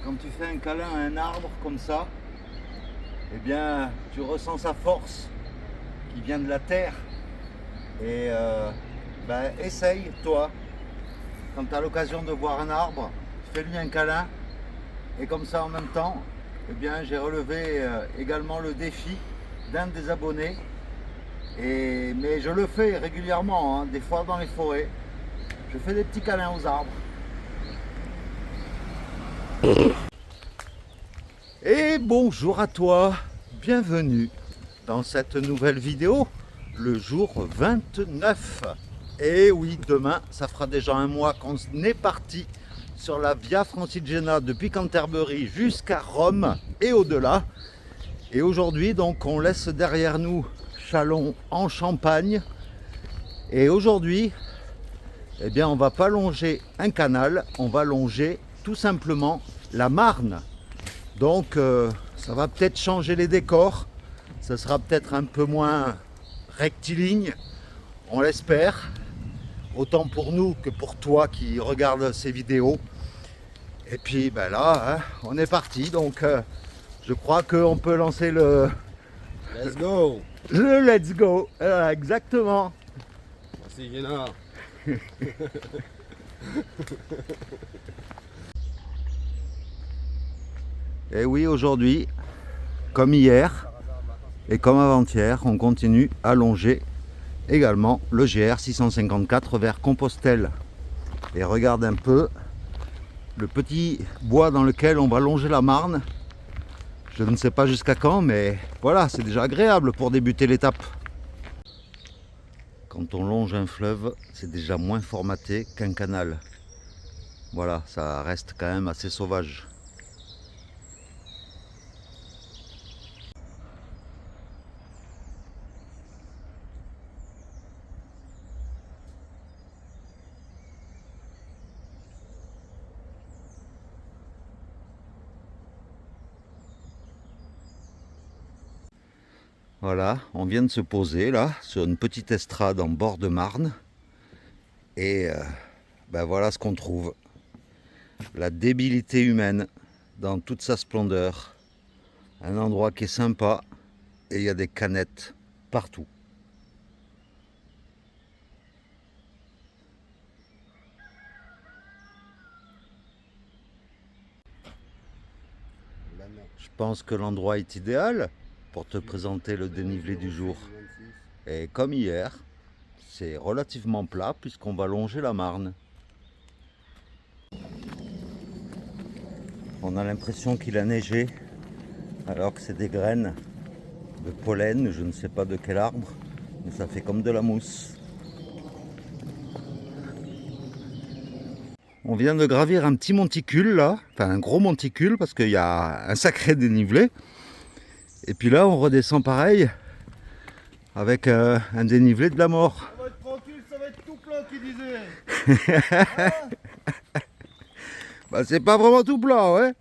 quand tu fais un câlin à un arbre comme ça, eh bien, tu ressens sa force qui vient de la terre. Et essaye, toi, quand tu as l'occasion de voir un arbre, fais-lui un câlin. Et comme ça, en même temps, eh bien, j'ai relevé également le défi d'un des abonnés. Mais je le fais régulièrement, hein, des fois dans les forêts. Je fais des petits câlins aux arbres. Et bonjour à toi, bienvenue dans cette nouvelle vidéo, le jour 29. Et oui, demain, ça fera déjà un mois qu'on est parti sur la Via Francigena depuis Canterbury jusqu'à Rome et au-delà. Et aujourd'hui, donc, on laisse derrière nous Châlons en Champagne. Et aujourd'hui, eh bien, on va pas longer un canal, on va longer tout simplement la Marne. Donc, ça va peut-être changer les décors. Ça sera peut-être un peu moins rectiligne, on l'espère. Autant pour nous que pour toi qui regarde ces vidéos. Et puis ben là, hein, on est parti. Donc, je crois qu'on peut lancer le Let's go. let's go. Exactement. Merci Génard. Et oui, aujourd'hui, comme hier et comme avant-hier, on continue à longer également le GR 654 vers Compostelle. Et regarde un peu le petit bois dans lequel on va longer la Marne. Je ne sais pas jusqu'à quand, mais voilà, c'est déjà agréable pour débuter l'étape. Quand on longe un fleuve, c'est déjà moins formaté qu'un canal. Voilà, ça reste quand même assez sauvage. Voilà, on vient de se poser là, sur une petite estrade en bord de Marne. Et voilà ce qu'on trouve. La débilité humaine dans toute sa splendeur. Un endroit qui est sympa et il y a des canettes partout. Je pense que l'endroit est idéal pour te présenter le dénivelé du jour. Et comme hier, c'est relativement plat puisqu'on va longer la Marne. On a l'impression qu'il a neigé alors que c'est des graines de pollen, je ne sais pas de quel arbre, mais ça fait comme de la mousse. On vient de gravir un petit monticule là, enfin un gros monticule parce qu'il y a un sacré dénivelé. Et puis là on redescend pareil avec un dénivelé de la mort. Ça va être tranquille, ça va être tout plat qui disait. Bah, c'est pas vraiment tout plat, ouais. Là.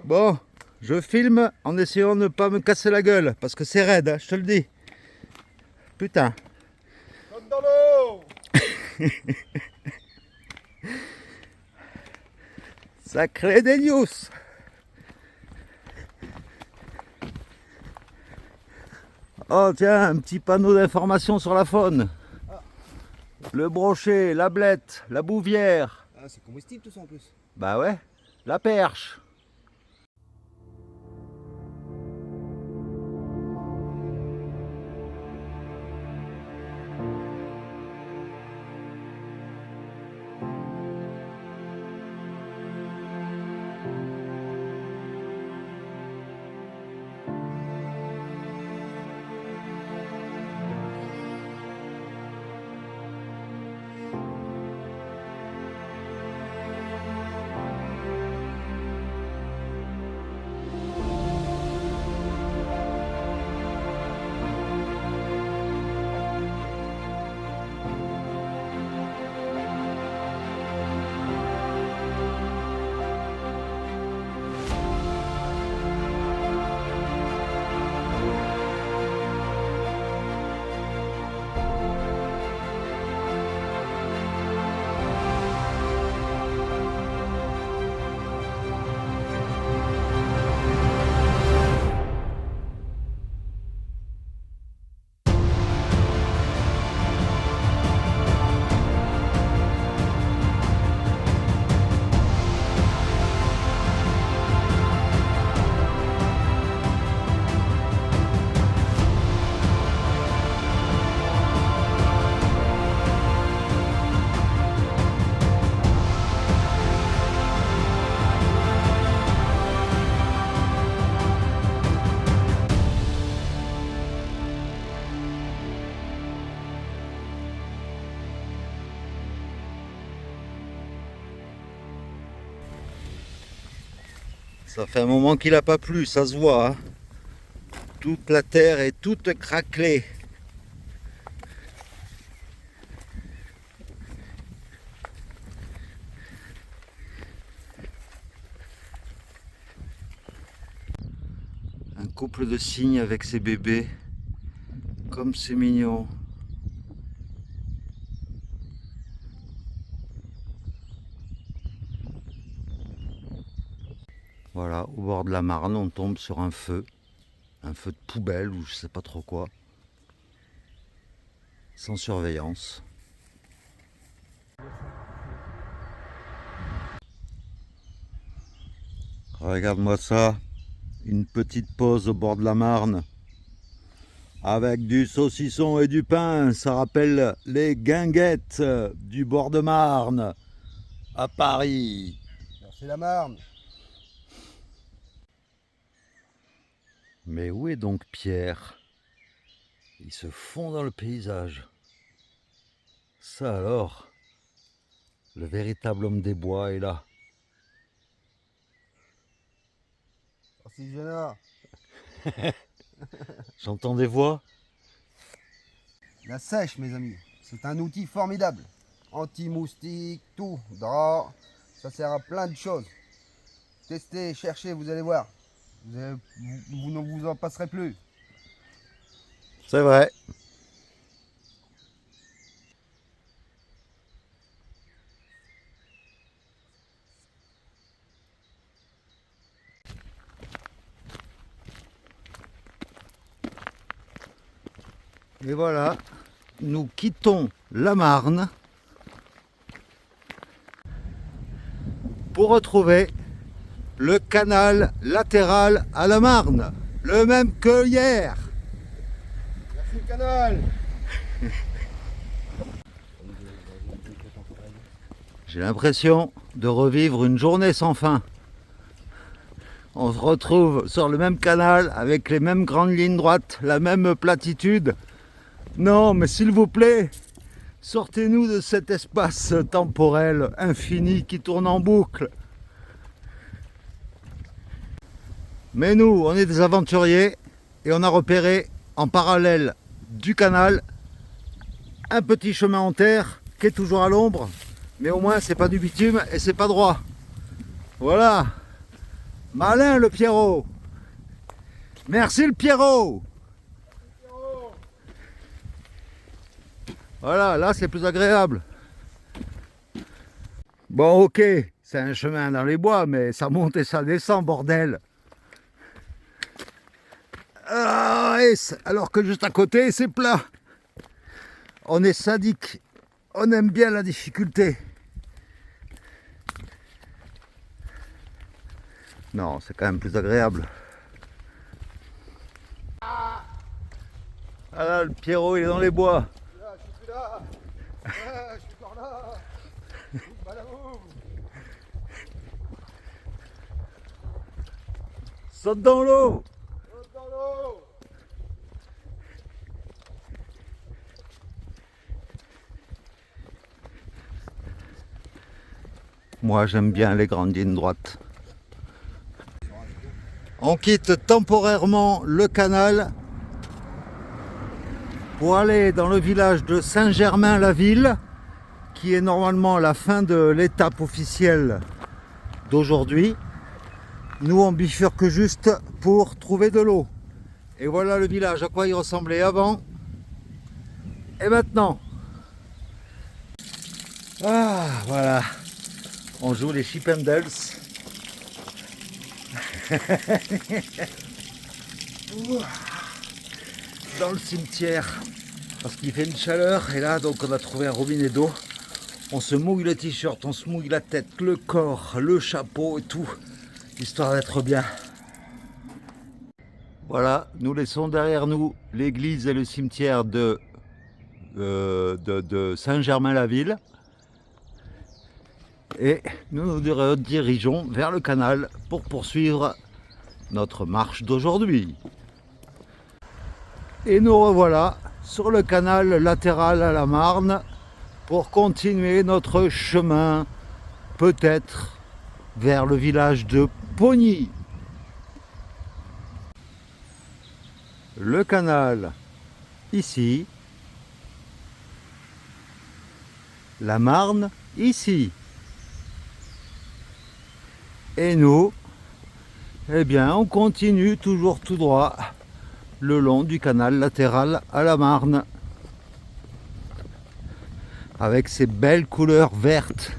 Bon, je filme en essayant de ne pas me casser la gueule parce que c'est raide, hein, je te le dis. Putain. Comme dans l'eau. Sacré des news. Oh tiens, un petit panneau d'information sur la faune. Le brochet, la blette, la bouvière. Ah, c'est comestible tout ça en plus. Bah ouais, la perche. Ça fait un moment qu'il n'a pas plu, ça se voit. Hein. Toute la terre est toute craquelée. Un couple de cygnes avec ses bébés. Comme c'est mignon. Voilà, au bord de la Marne, on tombe sur un feu de poubelle ou je sais pas trop quoi, sans surveillance. Regarde-moi ça, une petite pause au bord de la Marne, avec du saucisson et du pain, ça rappelle les guinguettes du bord de Marne, à Paris. C'est la Marne. Mais où est donc Pierre? Il se fond dans le paysage. Ça alors, le véritable homme des bois est là. Merci Génard. J'entends des voix. La sèche, mes amis, c'est un outil formidable. Anti-moustique, tout, drap, ça sert à plein de choses. Testez, cherchez, vous allez voir. Vous ne vous en passerez plus. C'est vrai. Et voilà, nous quittons la Marne pour retrouver le canal latéral à la Marne, le même que hier. Merci le canal. J'ai l'impression de revivre une journée sans fin. On se retrouve sur le même canal avec les mêmes grandes lignes droites, la même platitude. Non, mais s'il vous plaît, sortez-nous de cet espace temporel infini qui tourne en boucle. Mais nous, on est des aventuriers et on a repéré en parallèle du canal un petit chemin en terre qui est toujours à l'ombre, mais au moins c'est pas du bitume et c'est pas droit. Voilà. Malin le Pierrot. Merci le Pierrot. Voilà, là c'est plus agréable. Bon ok, c'est un chemin dans les bois, mais ça monte et ça descend, bordel. Ah, alors que juste à côté, c'est plat. On est sadique, on aime bien la difficulté. Non, c'est quand même plus agréable. Ah là, le Pierrot, il est dans les bois. Là, je suis plus là. Je suis encore là. Balaboum. Saute dans l'eau. Saute dans l'eau. Moi, j'aime bien les grandes lignes droites. On quitte temporairement le canal pour aller dans le village de Saint-Germain-la-Ville, qui est normalement la fin de l'étape officielle d'aujourd'hui. Nous, on bifurque juste pour trouver de l'eau. Et voilà le village, à quoi il ressemblait avant et maintenant. Ah, voilà. On joue les Chippendales. Dans le cimetière. Parce qu'il fait une chaleur. Et là, donc, on a trouvé un robinet d'eau. On se mouille le t-shirt, on se mouille la tête, le corps, le chapeau et tout. Histoire d'être bien. Voilà, nous laissons derrière nous l'église et le cimetière de Saint-Germain-la-Ville. Et nous nous dirigeons vers le canal pour poursuivre notre marche d'aujourd'hui. Et nous revoilà sur le canal latéral à la Marne pour continuer notre chemin, peut-être vers le village de Pogny. le canal ici, la Marne ici. Et nous, eh bien, on continue toujours tout droit le long du canal latéral à la Marne, avec ces belles couleurs vertes,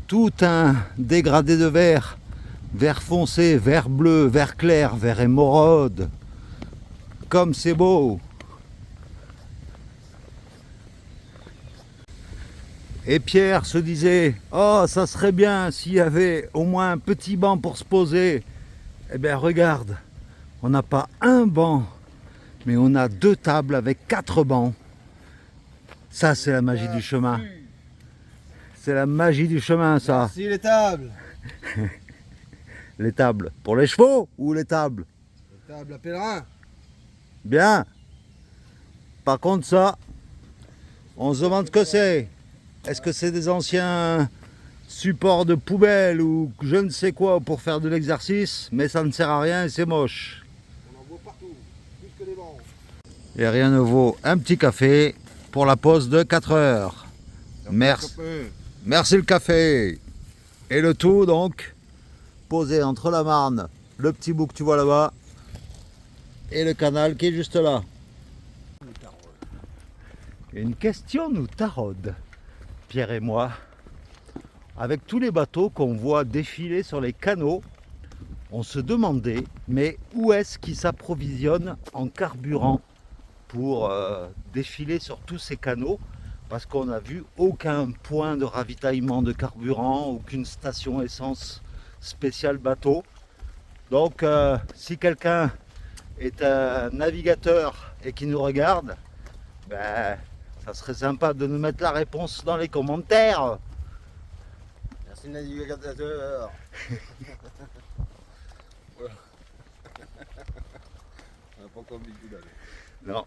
tout un dégradé de vert, vert foncé, vert bleu, vert clair, vert émeraude, comme c'est beau. Et Pierre se disait, oh, ça serait bien s'il y avait au moins un petit banc pour se poser. Eh bien regarde, on n'a pas un banc, mais on a 2 tables avec 4 bancs. Ça, c'est la magie du chemin. C'est la magie du chemin, ça. Merci les tables. Les tables pour les chevaux ou les tables? Les tables à pèlerin. Bien. Par contre, ça, on se demande ce que c'est. Est-ce que c'est des anciens supports de poubelle ou je ne sais quoi pour faire de l'exercice? Mais ça ne sert à rien et c'est moche. On en voit partout, plus que des bancs. Et rien ne vaut un petit café pour la pause de 4 heures. Merci. Merci le café. Et le tout donc posé entre la Marne, le petit bout que tu vois là-bas, et le canal qui est juste là. Une question nous taraude, Pierre et moi. Avec tous les bateaux qu'on voit défiler sur les canaux, on se demandait, mais où est-ce qu'ils s'approvisionnent en carburant pour défiler sur tous ces canaux? Parce qu'on n'a vu aucun point de ravitaillement de carburant, aucune station essence spéciale bateau. Donc si quelqu'un est un navigateur et qui nous regarde, ben, ça serait sympa de nous mettre la réponse dans les commentaires. Merci le navigateur. Voilà. On n'a pas encore bu le coup d'âge. Non,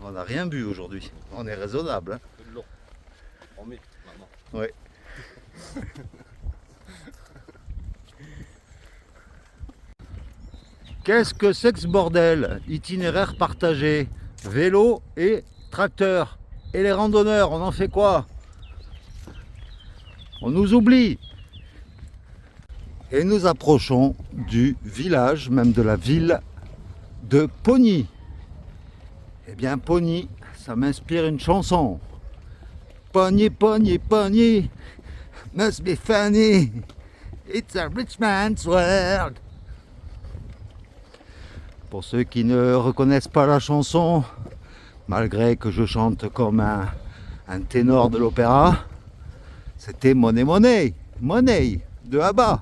on n'a rien bu aujourd'hui. On est raisonnable. Hein. Un peu de l'eau. On met maintenant. Oui. Qu'est-ce que c'est que ce bordel? Itinéraire partagé, vélo et tracteur. Et les randonneurs, on en fait quoi? On nous oublie. Et nous approchons du village, même de la ville de Pogny. Eh bien Pogny, ça m'inspire une chanson. Pogny, Pogny, Pogny, must be funny. It's a rich man's world. Pour ceux qui ne reconnaissent pas la chanson, malgré que je chante comme un ténor de l'opéra, c'était Money Money, Money de Abba.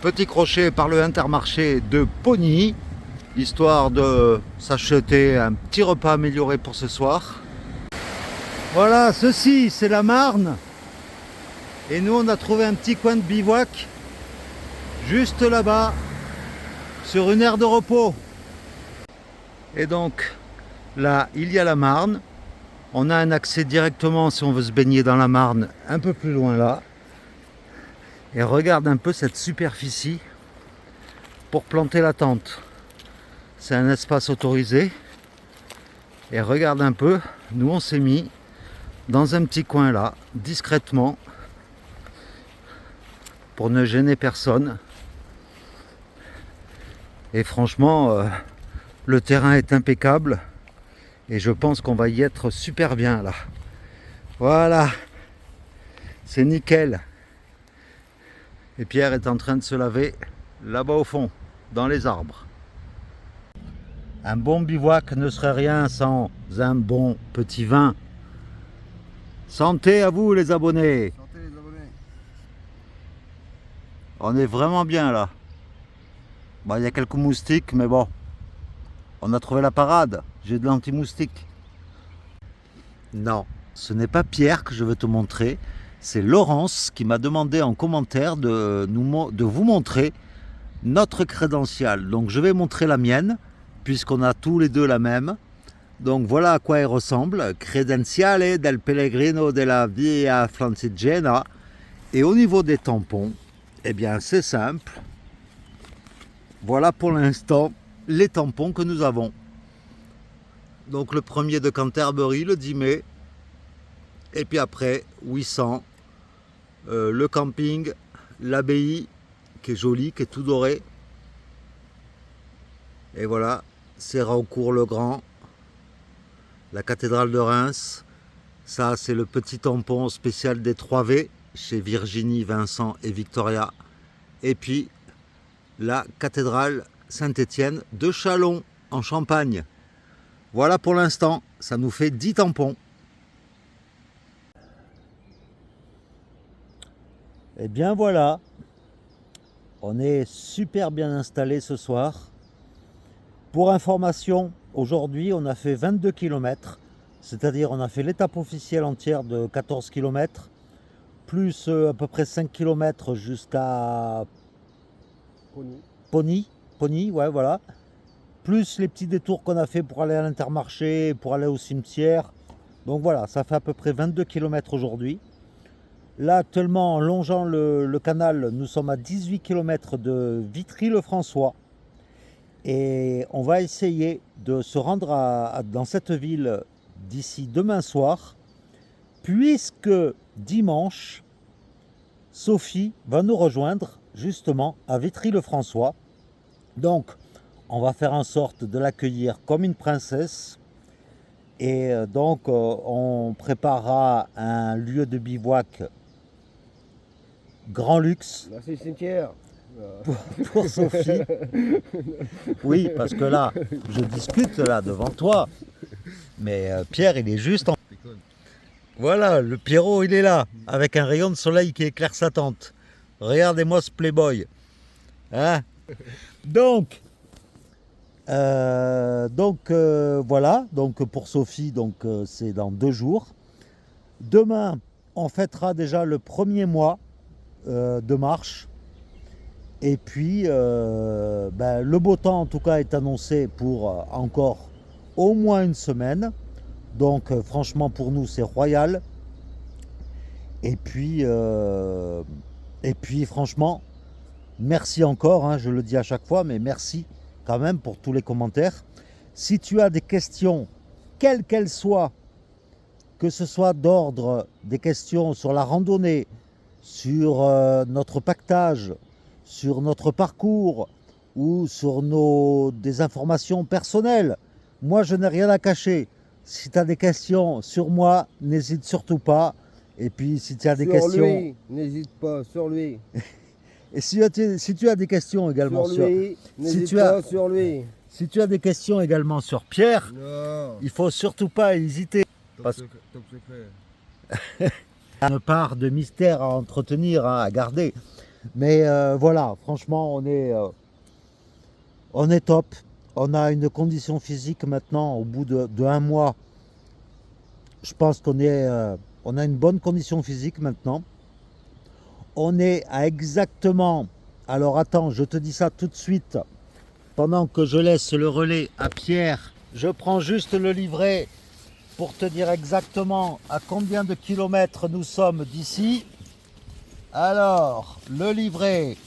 Petit crochet par le Intermarché de Pogny, histoire de s'acheter un petit repas amélioré pour ce soir. Voilà, ceci c'est la Marne. Et nous on a trouvé un petit coin de bivouac juste là-bas, sur une aire de repos. Et donc, là, il y a la Marne. On a un accès directement, si on veut se baigner dans la Marne, un peu plus loin là. Et regarde un peu cette superficie pour planter la tente. C'est un espace autorisé. Et regarde un peu, nous on s'est mis dans un petit coin là, discrètement, pour ne gêner personne. Et franchement, le terrain est impeccable et je pense qu'on va y être super bien là. Voilà, c'est nickel. Et Pierre est en train de se laver là-bas au fond, dans les arbres. Un bon bivouac ne serait rien sans un bon petit vin. Santé à vous les abonnés. Santé les abonnés. On est vraiment bien là. Bon, il y a quelques moustiques, mais bon, on a trouvé la parade. J'ai de l'anti-moustique. Non, ce n'est pas Pierre que je veux te montrer. C'est Laurence qui m'a demandé en commentaire de vous montrer notre crédentiale. Donc je vais montrer la mienne, puisqu'on a tous les deux la même. Donc voilà à quoi elle ressemble. Credenziale del Pellegrino della Via Francigena. Et au niveau des tampons, eh bien c'est simple. Voilà pour l'instant les tampons que nous avons. Donc le premier de Canterbury le 10 mai. Et puis après 800, le camping, l'abbaye qui est jolie, qui est tout doré. Et voilà, Serraucourt-le-Grand, la cathédrale de Reims. Ça, c'est le petit tampon spécial des 3V chez Virginie, Vincent et Victoria. Et puis, la cathédrale Saint-Étienne de Châlons, en Champagne. Voilà pour l'instant, ça nous fait 10 tampons. Et bien voilà, on est super bien installé ce soir. Pour information, aujourd'hui on a fait 22 km, c'est-à-dire on a fait l'étape officielle entière de 14 km, plus à peu près 5 km jusqu'à Pony, ouais voilà, plus les petits détours qu'on a fait pour aller à l'Intermarché, pour aller au cimetière. Donc voilà, ça fait à peu près 22 km aujourd'hui. Là actuellement, en longeant le canal, nous sommes à 18 km de Vitry-le-François. Et on va essayer de se rendre dans cette ville d'ici demain soir, puisque dimanche, Sophie va nous rejoindre justement à Vitry-le-François. Donc, on va faire en sorte de l'accueillir comme une princesse. Et donc, on préparera un lieu de bivouac grand luxe. Là, c'est le cimetière. Pour Sophie. Oui, parce que là, je discute là devant toi. Mais Pierre, il est juste en... Voilà, le Pierrot, il est là, avec un rayon de soleil qui éclaire sa tente. Regardez-moi ce playboy. Hein? Donc, voilà, donc pour Sophie, c'est dans 2 jours. Demain, on fêtera déjà le 1er mois de marche. Et puis, le beau temps en tout cas est annoncé pour encore au moins une semaine. Donc franchement pour nous c'est royal. Et puis franchement, merci encore, hein, je le dis à chaque fois, mais merci quand même pour tous les commentaires. Si tu as des questions, quelles qu'elles soient, que ce soit d'ordre des questions sur la randonnée, sur notre pactage, sur notre parcours ou sur des informations personnelles, moi je n'ai rien à cacher. Si tu as des questions sur moi, n'hésite surtout pas. Et puis si tu as des questions... Sur lui, n'hésite pas, sur lui. Et si tu as des questions également sur lui, n'hésite pas, sur lui. Si tu as des questions également sur Pierre, non, il faut surtout pas hésiter. Top secret. Il y a une part de mystère à entretenir, hein, à garder. Mais voilà, franchement, on est top. On a une condition physique maintenant, au bout de 1 mois. Je pense on a une bonne condition physique maintenant. On est à exactement... Alors attends, je te dis ça tout de suite. Pendant que je laisse le relais à Pierre, je prends juste le livret pour te dire exactement à combien de kilomètres nous sommes d'ici. Alors, le livret,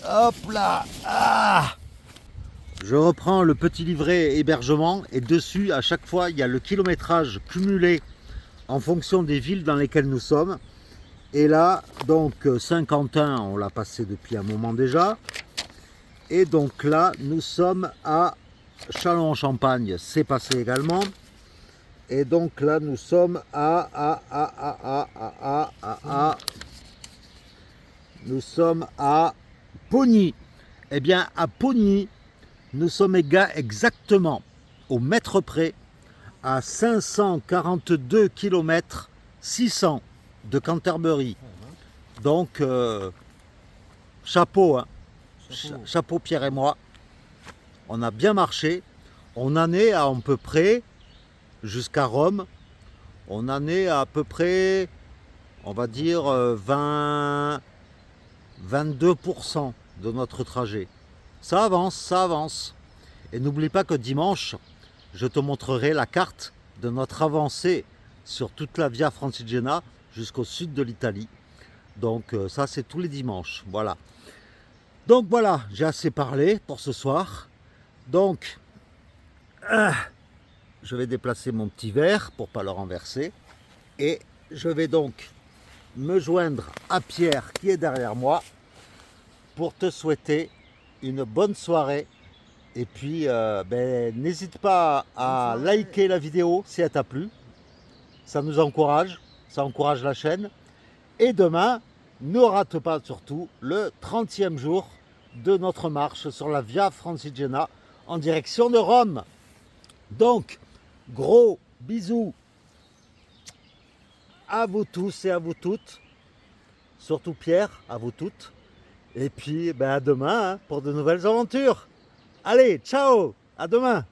hop là, je reprends le petit livret hébergement et dessus, à chaque fois, il y a le kilométrage cumulé en fonction des villes dans lesquelles nous sommes. Et là, donc Saint-Quentin, on l'a passé depuis un moment déjà. Et donc là, nous sommes à Châlons-en-Champagne, c'est passé également. Et donc là, nous sommes nous sommes à Pony. Eh bien, à Pony, nous sommes exactement au mètre près à 542 km 600 de Canterbury. Donc, chapeau, hein. Chapeau Pierre et moi. On a bien marché. On en est à peu près jusqu'à Rome. On en est à peu près, on va dire, 22% de notre trajet. Ça avance, ça avance. Et n'oublie pas que dimanche, je te montrerai la carte de notre avancée sur toute la Via Francigena jusqu'au sud de l'Italie. Donc ça, c'est tous les dimanches. Voilà. Donc voilà, j'ai assez parlé pour ce soir. Donc, je vais déplacer mon petit verre pour ne pas le renverser. Et je vais donc me joindre à Pierre qui est derrière moi pour te souhaiter une bonne soirée. Et puis, n'hésite pas à liker la vidéo si elle t'a plu. Ça nous encourage, ça encourage la chaîne. Et demain, ne rate pas surtout le 30e jour de notre marche sur la Via Francigena en direction de Rome. Donc, gros bisous à vous tous et à vous toutes. Surtout Pierre, à vous toutes. Et puis, à demain pour de nouvelles aventures. Allez, ciao, à demain.